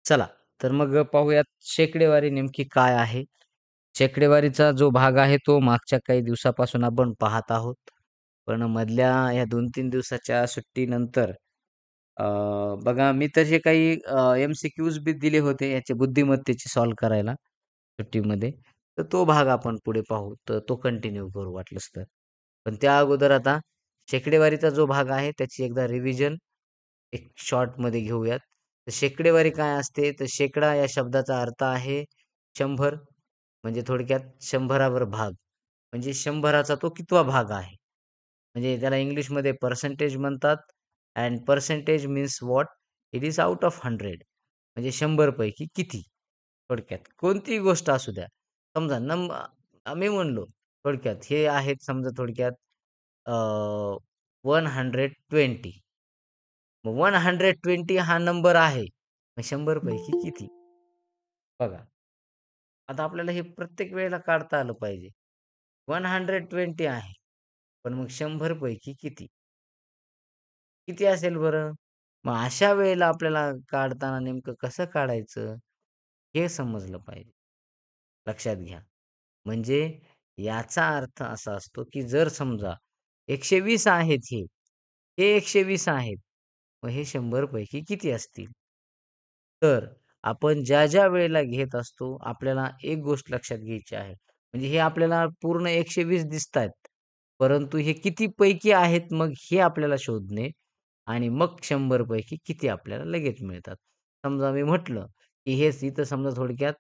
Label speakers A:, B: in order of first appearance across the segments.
A: चला, तर मग पाहूयात शेकडेवारी नेमकी काय आहे? शेकडेवारीचा जो भाग आहे तो मागच्या काही दिवसापासून आपण पाहत आहोत. पण मधल्या या 2-3 दिवसाच्या सुट्टीनंतर अ, बघा मी तसे काही एम-सी-क्यूज बी दिले होते याचे बुद्धिमत्तेचे सॉल्व्ह करायला सुट्टीमध्ये. तर तो भाग आपण पुढे पाहू. तर तो कंटिन्यू करू वाटलंच तर. पण त्या अगोदर आता शेकडेवारीचा जो भाग आहे त्याची एकदा रिव्हिजन एक शॉर्टमध्ये घेऊयात. तर शेकडेवारी काय असते? तर शेकडा या शब्दाचा अर्थ आहे 100 म्हणजे थोडक्यात 100 भाग. म्हणजे 100चा तो कितवा भाग आहे? म्हणजे त्याला इंग्लिशमध्ये पर्सेंटेज म्हणतात and percentage means what? It is out of 100 म्हणजे 100 पैकी किती? थोडक्यात कोणतीही गोष्ट असू द्या. समजा मी म्हणलो थोडक्यात हे आहेत समजा थोडक्यात अ, 120 मग 120 हा नंबर आहे. मग 100 पैकी किती? बघा. आता आपल्याला हे प्रत्येक वेळेला काढता आलं पाहिजे. 120 आहे. पण मग 100 पैकी किती? किती असेल बरं? मग अशा वेळेला आपल्याला काढताना नेमकं कसं काढायचं? हे समजलं पाहिजे. लक्षात घ्या. म्हणजे याचा अर्थ असा असतो, की जर समजा 120 आहेत हे 120 आहेत. मग हे 100 पैकी किती असतील? तर आपण ज्या वेळेला घेत असतो, आपल्याला एक गोष्ट लक्षात घ्यायची आहे. म्हणजे हे आपल्याला पूर्ण 120 दिसतायत. परंतु हे किती पैकी आहेत मग हे आपल्याला शोधणे आणि मग 100 पैकी किती आपल्याला लगेच मिळतात. समजा मी म्हटलं, की हेच इथं समजा थोडक्यात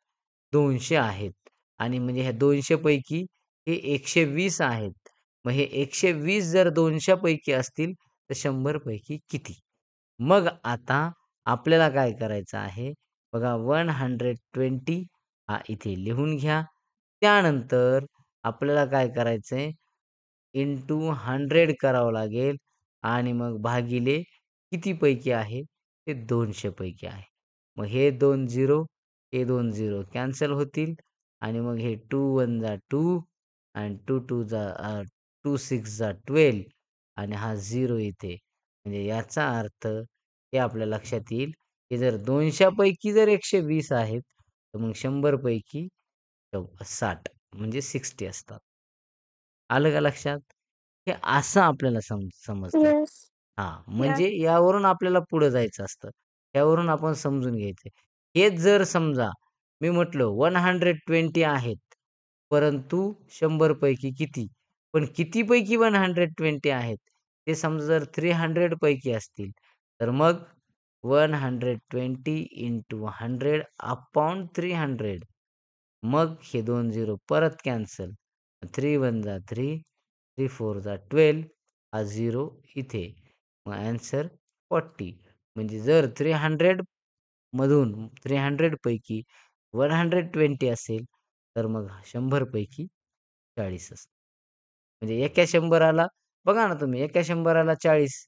A: 200 आहेत आणि म्हणजे ह्या 200 पैकी हे 120 आहेत. मग हे 120 जर 200 पैकी असतील, तर 100 पैकी किती? मग आता आपल्याला काय करायचं आहे? बघा 120 हा इथे लिहून घ्या. त्यानंतर आपल्याला काय करायचंय? इंटू 100 करावं लागेल आणि मग भागिले किती पैकी आहे? ते 200 पैकी आहे. मग हे 2 झिरो, हे 2 झिरो कॅन्सल होतील आणि मग हे 2 वन जा 2 आणि 2 टू जा 2 सिक्स जा 12 आणि हा 0 इथे. म्हणजे याचा अर्थ हे आपल्या लक्षात येईल, की जर 200 पैकी जर 120 आहेत, तर मग 100 पैकी 60 म्हणजे 60 असतात. आलं का लक्षात? हे असं आपल्याला समजतं.
B: Yes. Yeah.
A: म्हणजे यावरून आपल्याला पुढे जायचं असतं. यावरून आपण समजून घ्यायचंय. हेच जर समजा मी म्हटलं 120 आहेत, परंतु 100 पैकी किती? पण किती पैकी 120 आहेत? ते समजा जर 300 पैकी असतील, तर मग 120 इंटू 100 अपॉन 300 मग हे 2 झिरो परत कॅन्सल. 3 वन जा 3, 3 फोर जा 12 हा 0 इथे. मग ॲन्सर 40 म्हणजे जर 300 मधून 300 पैकी 120 असेल, तर मग 100 पैकी 40 असतं. म्हणजे एका 100ला बघा ना तुम्ही एका 100ला 40,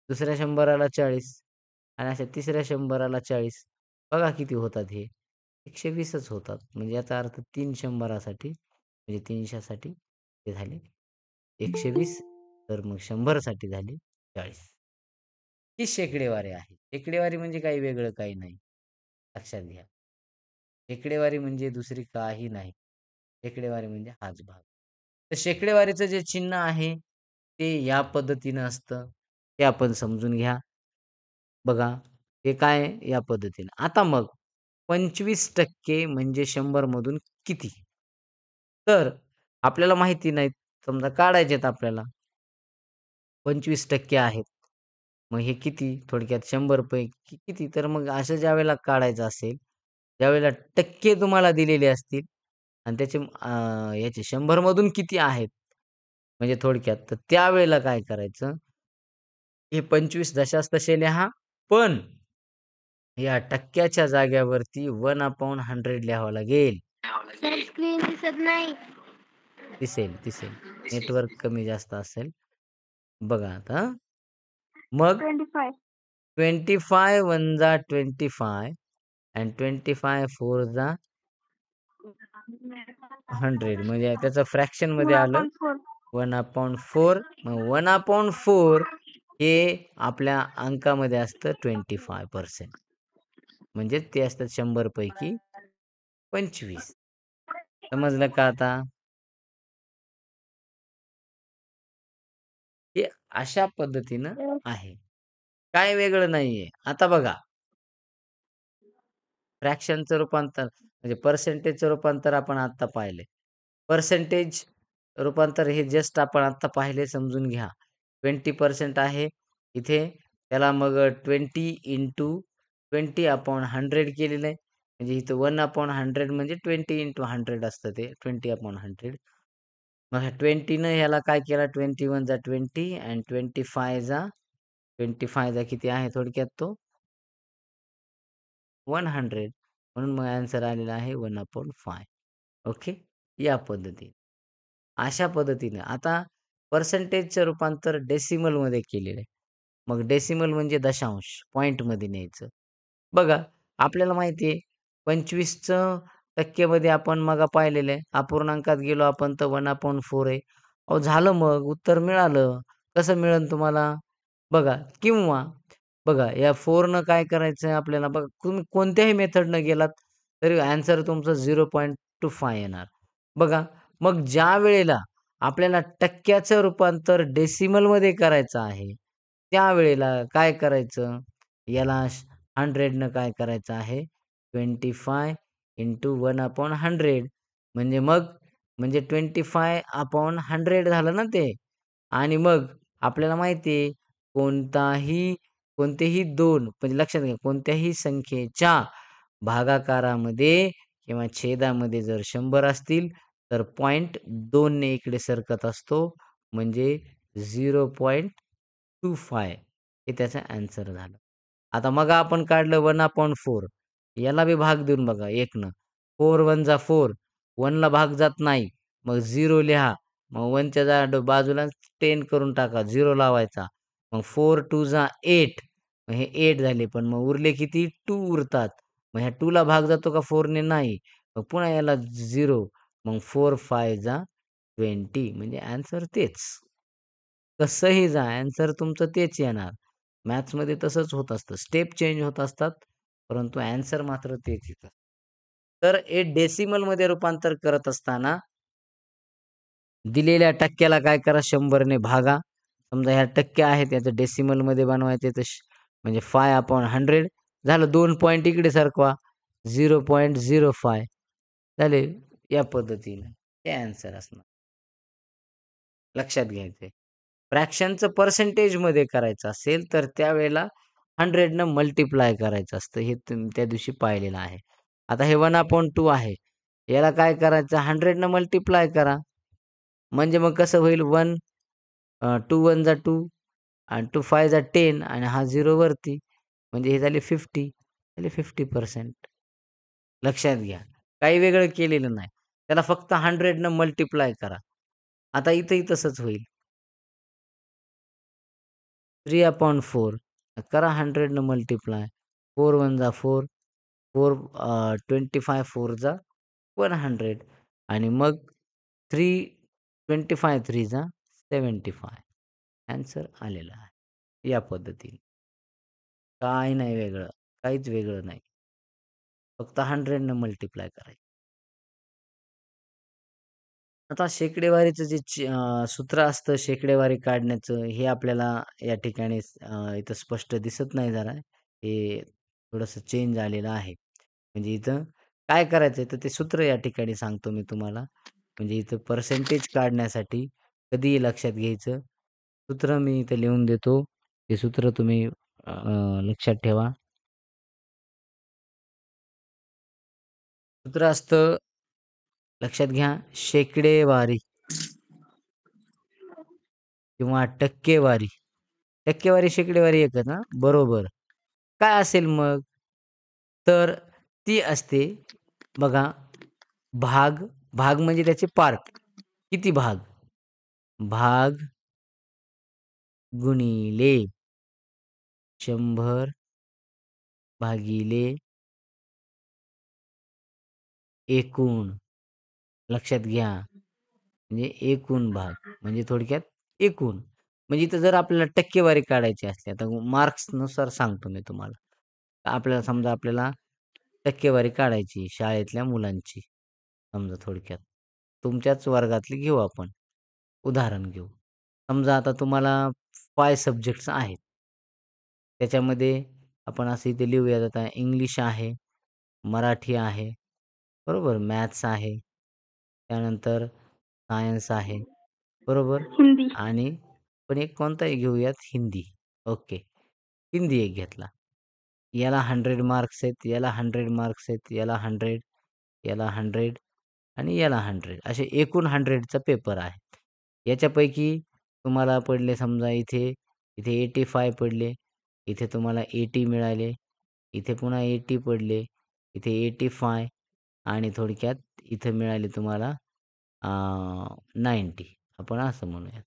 A: दुसऱ्या 100ला 40 आणि अशा तिसऱ्या 100ला 40. बघा किती होतात हे? 120च होतात. म्हणजे याचा अर्थ 3 100साठी म्हणजे 300साठी ते झाले 120 तर मग 100साठी झाले 40. ही शेकडेवारी आहे. शेकडेवारी म्हणजे काही वेगळं काही नाही. लक्षात घ्या. शेकडेवारी म्हणजे दुसरी काही नाही. शेकडेवारी म्हणजे हाच भाग. तर शेकडेवारीचं जे चिन्ह आहे, ते या पद्धतीनं असतं. ते आपण समजून घ्या. बघा, हे काय आहे? या पद्धतीने. आता मग 25% म्हणजे 100 मधून किती? तर आपल्याला माहिती नाहीत. समजा काढायचेत आपल्याला. 25% आहेत. मग हे किती? थोडक्यात 100 पैकी किती? तर मग असं ज्यावेळेला काढायचं असेल, त्यावेळेला टक्के तुम्हाला दिलेले असतील आणि त्याचे याचे 100 मधून किती आहेत? म्हणजे थोडक्यात तर त्यावेळेला काय करायचं? हे 25 जशास तसे लिहा. पण या टक्क्याच्या जाग्यावरती 1/100 लिहावं लागेल.
B: सर स्क्रीन दिसत नाही.
A: दिसेल. नेटवर्क कमी जास्त असेल. बघा आता. मग
B: 25.
A: 25 वन जा 25 and 25 फोर जा 100 म्हणजे त्याचं फ्रॅक्शनमध्ये आलं
B: 2/4.
A: 1/4 मग 1/4 हे आपल्या अंकामध्ये असतं 25%. म्हणजेच ते असतात 100 पैकी 25. समजलं का आता? हे अशा पद्धतीनं आहे. काय वेगळं नाहीये. आता बघा फ्रॅक्शनचं रूपांतर म्हणजे पर्सेंटेजचं रूपांतर आपण आत्ता पाहिले. पर्सेंटेज रूपांतर हे जस्ट आपण आत्ता पाहिले समजून घ्या. 20% आहे. इथे त्याला मग 20 इंटू 20/100 केलेलं आहे. म्हणजे इथं 1/100 म्हणजे 20 इंटू 100 असतं ते 20/100. मग ह्या 20नं ह्याला काय केला 21 जा 20 आणि 25 जा किती आहे थोडक्यात तो 100 म्हणून मग ॲन्सर आलेला आहे 1/5. ओके. या पद्धतीने. अशा पद्धतीने आता पर्सेंटेजचं रूपांतर डेसिमलमध्ये केलेलं आहे. मग डेसिमल म्हणजे दशांश, पॉइंटमध्ये न्यायचं. बघा, आपल्याला माहिती आहे 25चं टक्केमध्ये आपण मग पाहिलेलं आहे. अपूर्णांकात गेलो आपण तर 1/4 आहे. अहो झालं मग उत्तर मिळालं. कसं मिळेल तुम्हाला? बघा किंवा बघा या 4नं काय करायचं आहे आपल्याला बघा तुम्ही कोणत्याही मेथडनं गेलात तरी ॲन्सर तुमचं 0.25 येणार. बघा मग ज्या वेळेला आपल्याला टक्क्याचं रूपांतर डेसिमलमध्ये करायचं आहे, त्यावेळेला काय करायचं? याला 100नं काय करायचं आहे? 25 इंटू 1/100 म्हणजे मग म्हणजे 25/100 झालं ना ते. आणि मग आपल्याला माहिती आहे कोणतेही 2 म्हणजे लक्षात घ्या कोणत्याही संख्येच्या भागाकारामध्ये किंवा छेदामध्ये जर 100 असतील तर पॉइंट 2 ने इकडे सरकत असतो म्हणजे 0.25 हे त्याचा ॲन्सर झालं. आता मग आपण काढलं 1/4 याला बी भाग देऊन बघा 1 नं. 4 1 जा 4 1 ला भाग जात नाही. मग 0 लिहा. मग 1 च्या बाजूला 10 करून टाका. 0 लावायचा. मग 4 2 जा 8 मग हे 8 झाले. पण मग उरले किती? 2 उरतात. मग ह्या 2 ला भाग जातो का 4 ने? नाही. मग पुन्हा याला 0 मग 4 5 जा 20 म्हणजे ॲन्सर तेच. कसंही जा ॲन्सर तुमचं तेच येणार. मॅथ्समध्ये तसंच होत असतं. स्टेप चेंज होत असतात, परंतु ॲन्सर मात्र तेच येतं. तर हे डेसिमलमध्ये रूपांतर करत असताना दिलेल्या टक्क्याला काय करा 100 ने भागा. समजा ह्या टक्के आहेत याचं डेसिमलमध्ये बनवायचे तर म्हणजे 5/100 झालं 2 पॉइंट इकडे सरकवा 0.05 झाले या पद्धतीने ते ॲन्सर असणार. लक्षात घ्यायचंय. फ्रॅक्शनचं पर्सेंटेजमध्ये करायचं असेल तर त्यावेळेला 100नं मल्टिप्लाय करायचं असतं. हे तुम्ही त्या दिवशी पाहिलेलं आहे. आता हे 1/2 आहे. याला काय करायचं 100नं मल्टिप्लाय करा. म्हणजे मग कसं होईल 2 1 जा 2 आणि 2 5 जा 10 आणि हा 0 वरती. म्हणजे हे झाले 50 झाले 50%. लक्षात घ्या. काही वेगळं केलेलं नाही. त्याला फक्त 100नं मल्टिप्लाय करा. आता इथंही तसंच होईल. 3/4 करा 100नं मल्टिप्लाय. 4 1 जा 4 4 25 4 जा 100 आणि मग 3 25 3 जा 75 ॲन्सर आलेला आहे. या पद्धतीने. काही नाही वेगळं. काहीच वेगळं नाही. फक्त 100नं मल्टिप्लाय करायचं. आता शेकडेवारीचं जे सूत्र असतं शेकडेवारी काढण्याचं हे आपल्याला या ठिकाणी इथं स्पष्ट दिसत नाही जरा. हे थोडंसं चेंज आलेलं आहे. म्हणजे इथं काय करायचंय तर ते सूत्र या ठिकाणी सांगतो मी तुम्हाला. म्हणजे इथं पर्सेंटेज काढण्यासाठी कधीही लक्षात घ्यायचं. सूत्र मी इथं लिहून देतो. ते सूत्र तुम्ही लक्षात ठेवा. सूत्र असतं लक्षात घ्या शेकडेवारी किंवा टक्केवारी. टक्केवारी, शेकडेवारी एकच हां. बरोबर. काय असेल मग? तर ती असते बघा भाग, भाग म्हणजे त्याचे पार्ट. किती भाग? भाग गुणिले 100 भागिले एकूण. लक्षात घ्या. म्हणजे एकूण भाग. म्हणजे थोडक्यात एकूण. म्हणजे इथं जर आपल्याला टक्केवारी काढायची असली, आता मार्क्सनुसार सांगतो मी तुम्हाला. आपल्याला समजा आपल्याला टक्केवारी काढायची शाळेतल्या मुलांची. समजा थोडक्यात. तुमच्याच वर्गातली घेऊ आपण. उदाहरण घेऊ. समजा आता तुम्हाला 5 सब्जेक्ट्स आहेत. त्याच्यामध्ये आपण असं इथे लिहूयात आता इंग्लिश आहे, मराठी आहे, बरोबर? मॅथ्स आहे, त्यानंतर सायन्स आहे, बरोबर?
B: हिंदी.
A: आणि पण एक कोणताही घेऊयात हिंदी. ओके. हिंदी एक घेतला. याला 100 मार्क्स आहेत, याला 100 मार्क्स आहेत, याला 100, याला 100 आणि याला 100 असे एकूण 100चा पेपर आहे. याच्यापैकी तुम्हाला पडले समजा इथे 85 पडले, इथे तुम्हाला 80 मिळाले, इथे पुन्हा 80 पडले, इथे 85 आणि थोडक्यात इथे मिळाले तुम्हाला 90 आपण असं म्हणूयात.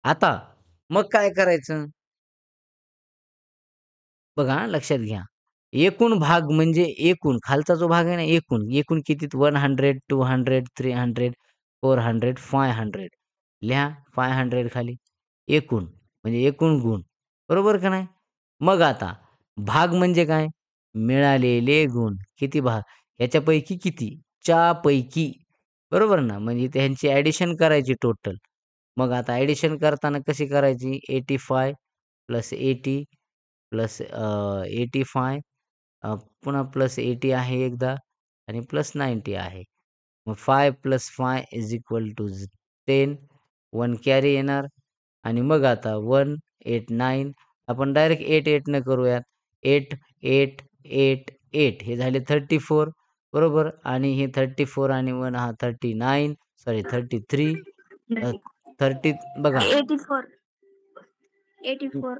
A: आता मग काय करायचं? बघा हां, लक्षात घ्या. एकूण भाग म्हणजे एकूण खालचा जो भाग आहे ना एकूण. एकूण किती 100, 200, 300, 400, 500 लिहा 500 खाली. एकूण म्हणजे एकूण गुण. बरोबर का नाही? मग आता भाग म्हणजे काय? मिळालेले गुण. किती भाग? याच्यापैकी किती? च्या पैकी. बरोबर ना? म्हणजे त्यांची ॲडिशन करायची टोटल. मग आता ॲडिशन करताना कशी करायची? 85 प्लस 80 प्लस 85 पुन्हा प्लस 80 आहे एकदा आणि प्लस 90 आहे. मग 5 plus 5 is equal to 10. 1 carry येणार आणि मग आता 1, 8, 9 आपण डायरेक्ट 8, 8 न करूयात. 8, 8, 8, 8 हे झाले 34 बरोबर आणि हे 34 आणि 1 हा 39 सॉरी 33 30 बघा
B: 84. 84.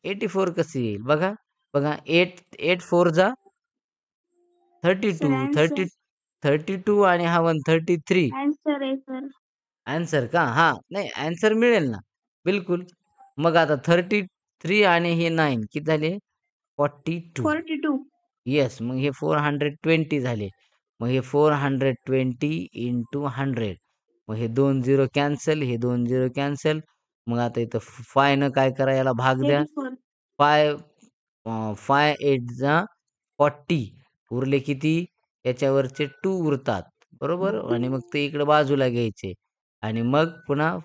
A: 84 कसं येईल? बघा, बघा 8 8 4 जा 32
B: सर आन्सर.
A: 32 आणि हा 1 33
B: आन्सर आहे सर.
A: आन्सर का? हां, नाही आन्सर मिळेल ना. बिलकुल. मग आता 33 आणि हे 9 किती झाले? 42.
B: 42.
A: येस, मग हे 420 झाले. मग हे 420 इंटू 100. मग हे 2 झिरो कॅन्सल, हे 2 झिरो कॅन्सल. मग आता इथं 5 न काय करा याला भाग द्या.
B: 84.
A: 5 5 8 जा 40 उरले किती? याच्यावरचे 2 उरतात. बरोबर? आणि मग ते इकडे बाजूला घ्यायचे आणि मग पुन्हा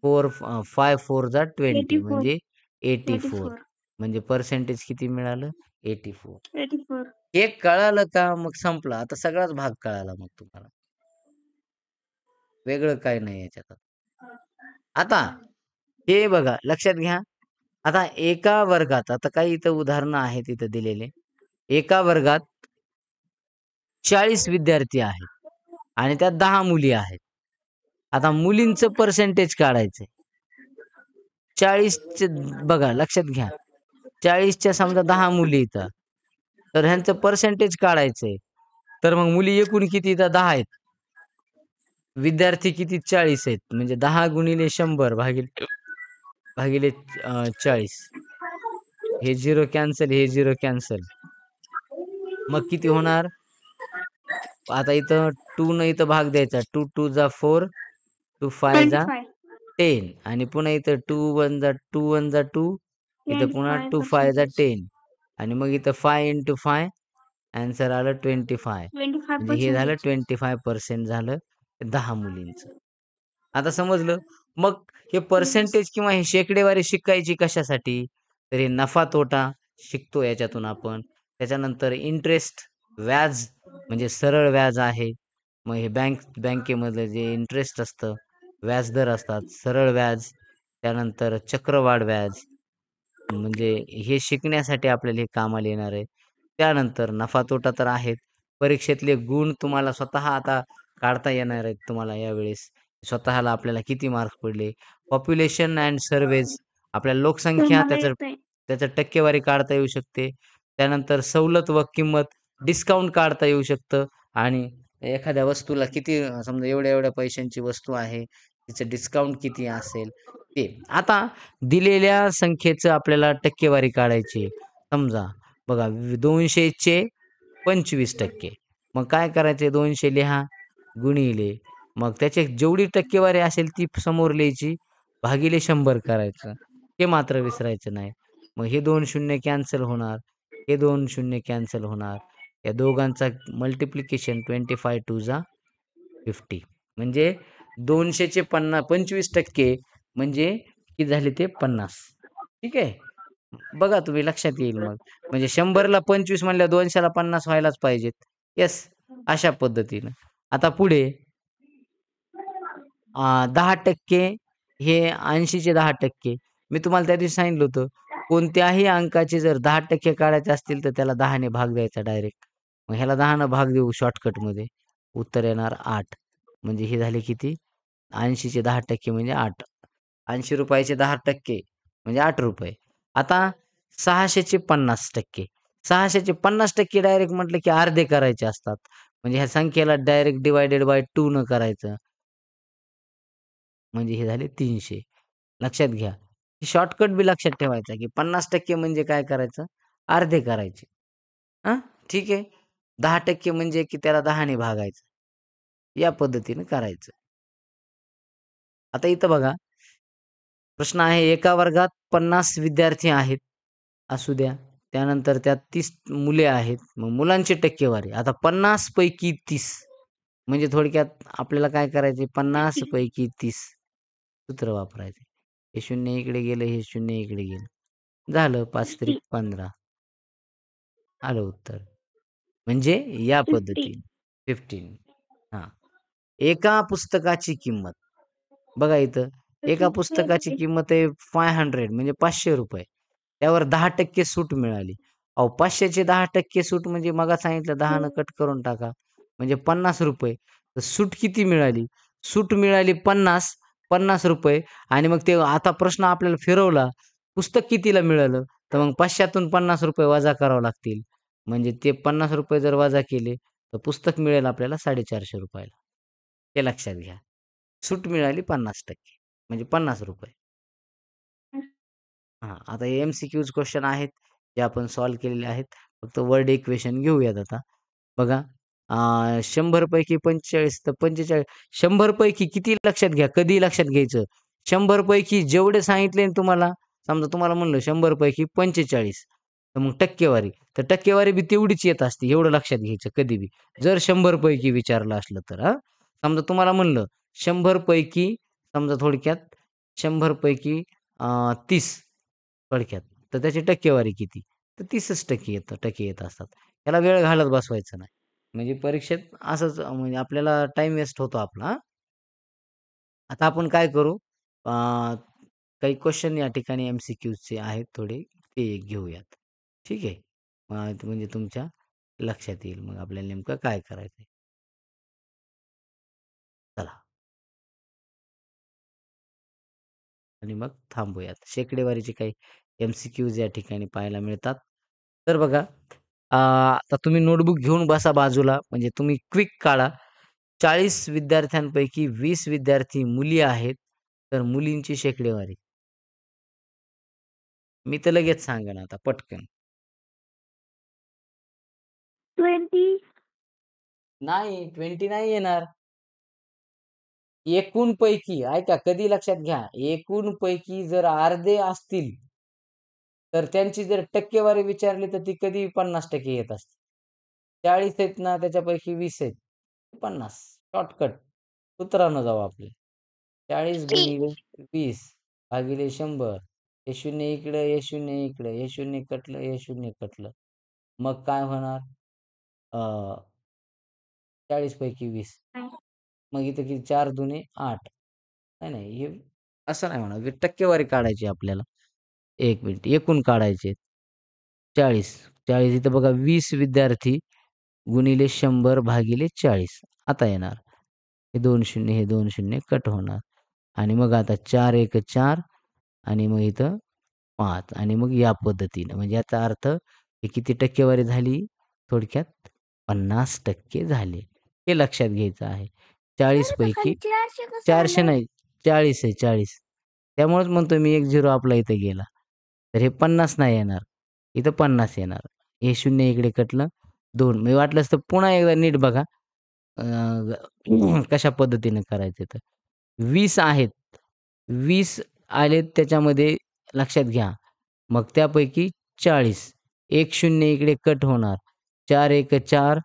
A: 5 4 जा 20
B: 84.
A: म्हणजे 84
B: 84.
A: म्हणजे पर्सेंटेज किती मिळालं? 84.
B: 84.
A: हे कळालं का? मग संपला. आता सगळाच भाग कळाला मग तुम्हाला. वेगळं काही नाही याच्यात. आता हे बघा लक्षात घ्या. आता एका वर्गात आता काही इथं उदाहरणं आहेत इथं दिलेले. एका वर्गात 40 विद्यार्थी आहेत आणि त्यात 10 मुली आहेत. आता मुलींचं पर्सेंटेज काढायचंय. 40चे बघा लक्षात घ्या. 40च्या समजा 10 मुली इथं. तर ह्यांचं पर्सेंटेज काढायचंय. तर मग मुली एकूण किती इथं 10 आहेत. विद्यार्थी किती 40 आहेत. म्हणजे 10 गुणिले 100 भागिले 40. हे 0 कॅन्सल, हे 0 कॅन्सल. मग किती होणार? आता इथं 2 न इथं भाग द्यायचा. 2 2 जा 4, 2 5 जा
B: 25.
A: 10 आणि पुन्हा इथं 2 1 जा 2 1 जा 2 इथं पुन्हा 2 5 जा
B: 25%.
A: 10 आणि मग इथं 5 इंटू 5 आन्सर आलं 25 म्हणजे हे झालं
B: 25%.
A: 25% झालं 10 मुलींचं. आता समजलं? मग हे पर्सेंटेज किंवा हे शेकडेवारी शिकायची कशासाठी? तर हे नफा तोटा शिकतो याच्यातून आपण. त्याच्यानंतर इंटरेस्ट व्याज म्हणजे सरळ व्याज आहे. मग हे बँकेमधलं जे इंटरेस्ट असतं, व्याजदर असतात, सरळ व्याज, त्यानंतर चक्रवाढ व्याज म्हणजे हे शिकण्यासाठी आपल्याला हे कामाला येणार आहे. त्यानंतर नफा तोटा तर आहेत. परीक्षेतले गुण तुम्हाला स्वतः आता काढता येणार आहेत तुम्हाला यावेळेस. स्वतःला आपल्याला किती मार्क्स पडले. पॉप्युलेशन अँड सर्व्हेज आपल्याला
B: सर
A: लोकसंख्या
B: मला येतंय.
A: त्याचं टक्केवारी काढता येऊ शकते. त्यानंतर सवलत व किंमत, डिस्काउंट काढता येऊ शकतं आणि एखाद्या वस्तूला किती समजा एवढ्या-एवढ्या पैशांची वस्तू आहे, तिचं डिस्काउंट किती असेल ते. आता दिलेल्या संख्येचं आपल्याला टक्केवारी काढायची आहे. समजा बघा 200चे 25% मग काय करायचे 200 लिहा गुणिले मग त्याची जेवढी टक्केवारी असेल ती समोर लिहायची भागिले 100 करायचं. हे मात्र विसरायचं नाही. मग हे 2 शून्य कॅन्सल होणार. हे 2 शून्य कॅन्सल होणार. या दोघांचा मल्टिप्लिकेशन 25 टू जा 50 म्हणजे 200चे 25% म्हणजे किती झाले ते 50. ठीक आहे. बघा तुम्ही लक्षात येईल मग. म्हणजे 100ला 25 म्हणल्यावर 200ला 50 व्हायलाच पाहिजेत. येस, अशा पद्धतीनं. आता पुढे 10% हे 80चे 10%. मी तुम्हाला त्या दिवशी सांगितलं होतं, कोणत्याही अंकाचे जर 10% काढायचे असतील तर त्याला 10 ने भाग द्यायचा डायरेक्ट. मग ह्याला 10 ने भाग देऊ शॉर्टकटमध्ये. उत्तर येणार 8. म्हणजे हे झाले किती? 80चे 10% म्हणजे 8. 80 रुपयाचे 10% म्हणजे 8 रुपये. आता 600चे 50%. 600चे 50% डायरेक्ट म्हटलं की अर्धे करायचे असतात. म्हणजे ह्या संख्येला डायरेक्ट डिवायडेड बाय 2 न करायचं. म्हणजे हे झाले 300. लक्षात घ्या. शॉर्टकट बी लक्षात ठेवायचा की 50% म्हणजे काय करायचं? अर्धे करायचे. हां, ठीक आहे. 10% म्हणजे की त्याला 10 ने भागायचं. या पद्धतीनं करायचं. आता इथं बघा, प्रश्न आहे एका वर्गात 50 विद्यार्थी आहेत. असू द्या. त्यानंतर त्यात 30 मुले आहेत. मग मुलांची टक्केवारी. आता 50 पैकी 30 म्हणजे थोडक्यात आपल्याला काय करायचे 50 पैकी 30 सूत्र वापरायचे. हे 0 इकडे गेलं, हे 0 इकडे गेलं. झालं 5 त्रिक 15. आलं उत्तर. म्हणजे या
B: 50.
A: पद्धतीने 15. हां. एका पुस्तकाची किंमत. बघा इथं एका पुस्तकाची किंमत आहे 500 म्हणजे ₹500. त्यावर 10% सूट मिळाली. अहो 500चे 10% सूट म्हणजे मगा सांगितलं 10 कट करून टाका. म्हणजे ₹50. तर सूट किती मिळाली? सूट मिळाली 50, ₹50 आणि मग ते आता प्रश्न आपल्याला फिरवला. पुस्तक कितीला मिळालं? तर मग 500तून ₹50 वजा करावे लागतील. म्हणजे ते ₹50 जर वजा केले, तर पुस्तक मिळेल आपल्याला ₹450 ला. हे लक्षात घ्या. सूट मिळाली 50% म्हणजे ₹50. हां, आता हे एम-सी-क्यूज क्वेश्चन आहेत, जे आपण सॉल्व्ह केलेले आहेत. फक्त वर्ड इक्वेशन घेऊयात आता. बघा 100 पैकी 45 तर 45 100 पैकी किती लक्षात घ्या, कधी लक्षात घ्यायचं. 100 पैकी जेवढे सांगितले ना तुम्हाला, समजा तुम्हाला म्हणलं 100 पैकी 45 तर मग टक्केवारी. तर टक्केवारी बी तेवढीच येत असते, एवढं लक्षात घ्यायचं कधी बी. जर 100 पैकी विचारलं असलं तर हां. समजा तुम्हाला म्हणलं 100 पैकी समजा थोडक्यात 100 पैकी 30 थोडक्यात. तर त्याची टक्केवारी किती? तर 30च टक्के येत असतात. त्याला वेळ घालत बसवायचं नाही. म्हणजे परीक्षेत असंच म्हणजे आपल्याला टाईम वेस्ट होतो आपला हां. आता आपण काय करू अ, काही क्वेश्चन या ठिकाणी एम-सी-क्यूजचे आहेत थोडे ते एक घेऊयात. ठीक आहे. म्हणजे तुमच्या लक्षात येईल मग आपल्याला नेमकं काय करायचंय. चला आणि मग थांबूयात. शेकडेवारीचे काही एम-सी-क्यूज या ठिकाणी पाहायला मिळतात. तर बघा आता तुम्ही नोटबुक घेऊन बसा बाजूला म्हणजे तुम्ही क्विक काढा. 40 विद्यार्थ्यांपैकी 20 विद्यार्थी मुली आहेत, तर मुलींची शेकडेवारी. मी तर लगेच सांगेन आता पटकन.
B: 20.
A: नाही 20 नाही येणार. एकूण पैकी ऐका कधी लक्षात घ्या, एकूण पैकी जर अर्धे असतील, तर त्यांची जर टक्केवारी विचारली तर ती कधी 50% येत असते. 40 आहेत ना त्याच्यापैकी 20 आहेत. 50 शॉर्टकट सूत्रानं जाऊ आपले. 40 गुणिले 20 भागिले 100 हे 0 इकडे, हे 0 इकडे, हे 0 कटलं, हे 0 कटलं. मग काय होणार? अ, 40 पैकी 20. मग इथं किती 4 दुने 8. नाही, नाही. हे असं नाही म्हणा. टक्केवारी काढायची आपल्याला. 1 मिनिट. एकूण काढायचे 40. 40 इथं बघा 20 विद्यार्थी गुणिले 100 भागिले 40. आता येणार. हे 2 शून्य, हे 2 शून्य कट होणार. आणि मग आता 4 एक 4 आणि मग इथं 5 आणि मग या पद्धतीनं. म्हणजे याचा अर्थ हे किती टक्केवारी झाली? थोडक्यात 50% झाले. हे लक्षात घ्यायचं आहे. 40 पैकी 400 नाही 40 आहे 40. त्यामुळेच म्हणतोय मी 1 झिरो आपला इथं गेला. तर हे 50 नाही येणार. इथं 50 येणार. हे 0 इकडे कटलं 2. मी वाटलंच तर पुन्हा एकदा नीट बघा. अ, कशा पद्धतीने करायचं तर. 20 आहेत. 20 आलेत त्याच्यामध्ये लक्षात घ्या. मग त्यापैकी 40 एक शून्य इकडे कट होणार. 4 एक 4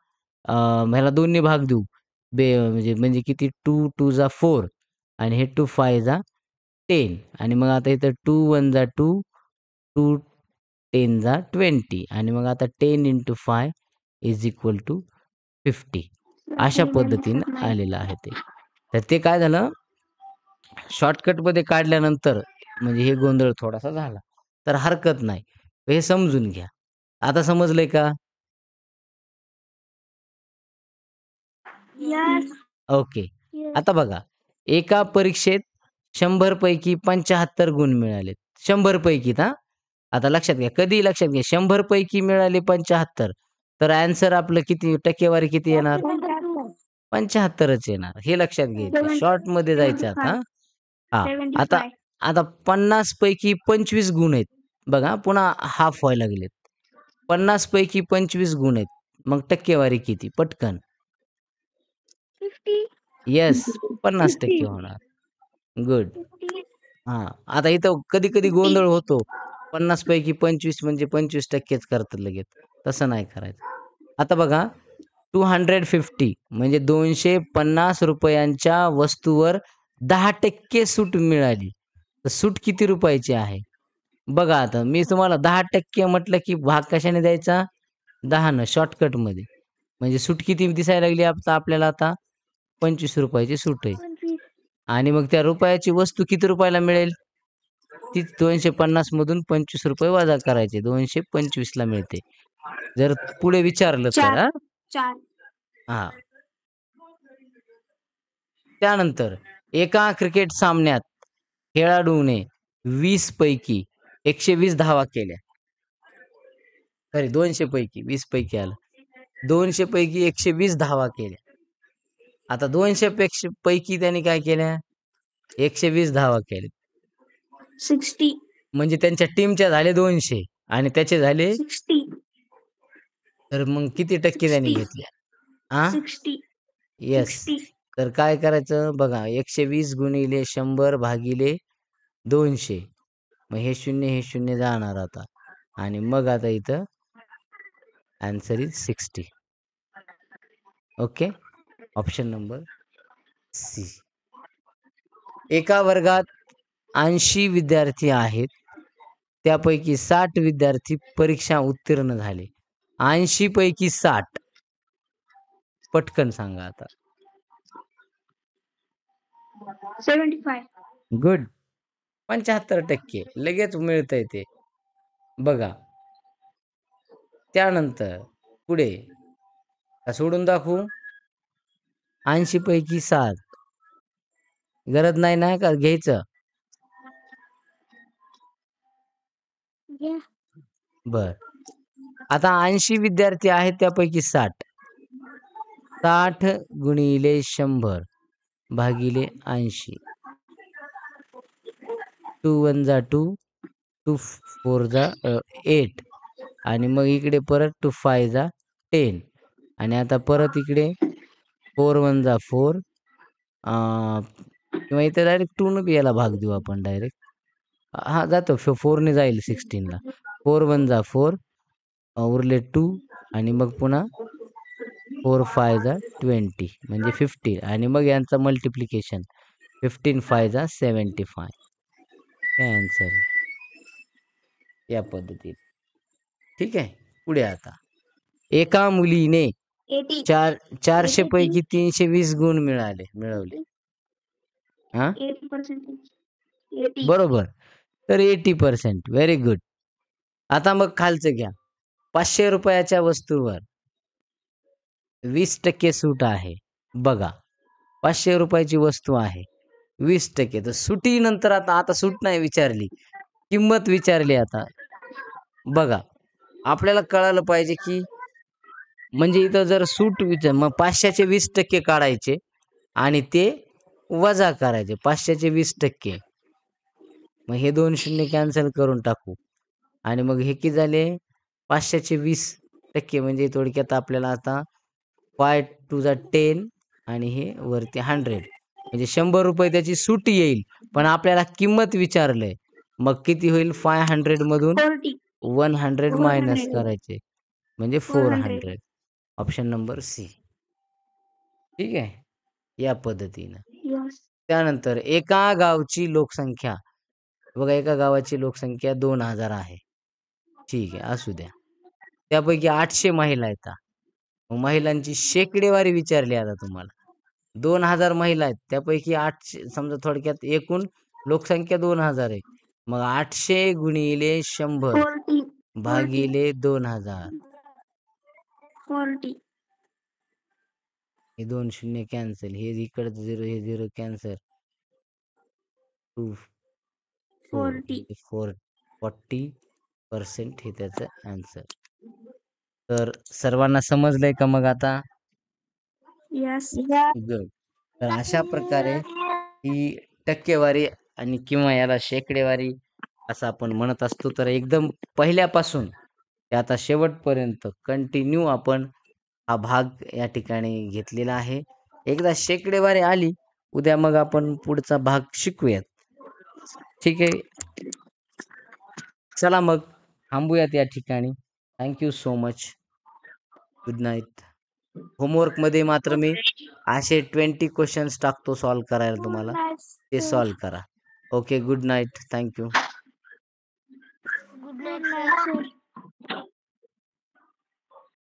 A: ह्याला 2 भाग देऊ. म्हणजे किती 2 2 जा 4 आणि हे 2 5 जा 10 आणि मग आता इथं 2 1 जा 2 2 10 जा 20 आणि मग आता 10 × 5 इज इक्वल टू 50. अशा पद्धतीनं आलेलं आहे ते. तर ते काय झालं शॉर्टकटमध्ये काढल्यानंतर म्हणजे हे गोंधळ थोडासा झाला. तर हरकत नाही. हे समजून घ्या. आता समजलंय का?
B: Yes.
A: ओके.
B: Yes.
A: आता बघा एका परीक्षेत 100 पैकी 75 गुण मिळालेत. 100 पैकी हां. आता लक्षात घ्या. कधी लक्षात घ्या 100 पैकी मिळाले 75 तर आन्सर आपलं किती टक्केवारी किती येणार? 75च येणार. हे लक्षात घ्यायचं. शॉर्टमध्ये जायचं आता. हां. आता
B: 75.
A: आता 50 पैकी 25 गुण आहेत. बघा पुन्हा हाफ व्हायला लागलेत. 50 पैकी 25 गुण आहेत. मग टक्केवारी किती? पटकन.
B: 50.
A: येस 50%
B: 50.
A: होणार. गुड.
B: 50.
A: हां. आता इथं कधी-कधी
B: 50.
A: गोंधळ होतो. 50 पैकी 25 म्हणजे 25%च करतात लगेच. तसं नाही करायचं. आता बघा 250 म्हणजे ₹250 वस्तूवर 10% सूट मिळाली. तर सूट किती रुपयाची आहे? बघा आता मी तुम्हाला 10% म्हटलं की भाग कशाने द्यायचा? 10 शॉर्टकटमध्ये. म्हणजे सूट किती दिसायला लागली आपल्याला आता? ₹25 सूट आहे.
B: 25.
A: आणि मग त्या रुपयाची वस्तू किती रुपयाला मिळेल? तीच 250 मधून ₹25 वजा करायचे. 225 ला मिळते. जर पुढे विचारलं तर
B: 4. 4.
A: हां. त्यानंतर एका क्रिकेट सामन्यात खेळाडूने 20 पैकी 120 धावा केल्या. सॉरी 200 पैकी 20 पैकी आलं. 200 पैकी 120 धावा केल्या. आता 200 पैकी त्यांनी काय केल्या? 120 धावा केल्या.
B: 60.
A: म्हणजे त्यांच्या टीमच्या झाले 200 आणि त्याचे झाले
B: 60.
A: तर मग किती टक्के त्यांनी
B: 60.
A: घेतल्या? हां?
B: 60.
A: येस.
B: 60.
A: तर काय करायचं बघा 120 गुणिले 100 भागिले 200 मग हे 0 जाणार आता आणि मग आता इथं answer is 60. Okay. Option number C. एका वर्गात 80 विद्यार्थी आहेत. त्यापैकी 60 विद्यार्थी परीक्षा उत्तीर्ण झाले. 80 पैकी 60 पटकन सांगा आता.
B: 75.
A: गुड. 75% लगेच मिळतंय ते. बघा. त्यानंतर पुढे सोडून दाखवू 80 पैकी 60 गरज नाही ना का घ्यायचं?
B: Yeah.
A: बर. आता 80 विद्यार्थी आहेत त्यापैकी 60. 60 गुणिले 100 भागिले 80. 2 1 जा 2 2 4 जा 8 आणि मग इकडे परत 2 5 जा 10 आणि आता परत इकडे 4 1 जा 4 किंवा इथे डायरेक्ट 2 न बी याला भाग देऊ आपण डायरेक्ट. हां जातो 4 ने जाईल 16 ला. 4 1 जा 4 उरले 2 आणि मग पुन्हा 4 5 जा 20 म्हणजे 50 आणि मग यांचं मल्टिप्लिकेशन 15 5 जा 75. हे आन्सर आहे. या पद्धतीने. ठीक आहे. पुढे आता एका मुलीने
B: 80.
A: 400 पैकी 320 गुण मिळवले. हां
B: 80%. 80.
A: बरोबर. तर 80% व्हेरी गुड. आता मग खालचं घ्या. ₹500 वस्तूवर 20% सूट आहे. बघा ₹500 वस्तू आहे. 20% तर सुटीनंतर आता सूट नाही विचारली. किंमत विचारली आता. बघा आपल्याला कळालं पाहिजे की म्हणजे इथं जर सूट मग 500चे 20% काढायचे आणि ते वजा करायचे 500चे 20%. मग हे 2 शून्य कॅन्सल करून टाकू आणि मग हे किती झाले 500चे 20% म्हणजे थोडक्यात आपल्याला आता 5 2 जा 10 आणि हे वरती 100 म्हणजे ₹100 त्याची सूट येईल पण आपल्याला किंमत विचारलंय मग किती होईल 500 मधून
B: 40.
A: 100 मायनस
B: 400.
A: करायचे म्हणजे
B: 400.
A: 400. Option number C. ठीक आहे, या पद्धतीनं.
B: Yes.
A: त्यानंतर एका गावची लोकसंख्या, बघा एका गावाची लोकसंख्या 2000 आहे. ठीक आहे, असू द्या. त्यापैकी 800 महिला आहेत. मग महिलांची शेकडेवारी विचारली आता तुम्हाला. 2000 महिला आहेत, त्यापैकी 800, समजा थोडक्यात एकूण लोकसंख्या 2000 आहे. मग 800 गुणिले 100
B: 40. 40.
A: भागिले 2000.
B: 40.
A: हे 2 शून्य कॅन्सल, हे इकडचं 0 हे 0 कॅन्सल. 2 4
B: 40.
A: 40% हे त्याचं आन्सर. तर सर्वांना समजलंय का मग आता?
B: Yes.
A: गुड. तर अशा प्रकारे ही टक्केवारी आणि किंवा याला शेकडेवारी असं आपण म्हणत असतो. तर एकदम पहिल्यापासून ते आता शेवटपर्यंत कंटिन्यू आपण हा भाग या ठिकाणी घेतलेला आहे. एकदा शेकडेवारी आली, उद्या मग आपण पुढचा भाग शिकूयात. ठीक आहे. चला मग थांबूयात या ठिकाणी. Thank so much. Good night. होमवर्कमध्ये मात्र मी असे 20 क्वेश्चन्स टाकतो सॉल्व्ह करायला तुम्हाला. ते सॉल्व्ह करा. Okay, good night. Thank
B: Good night, sir.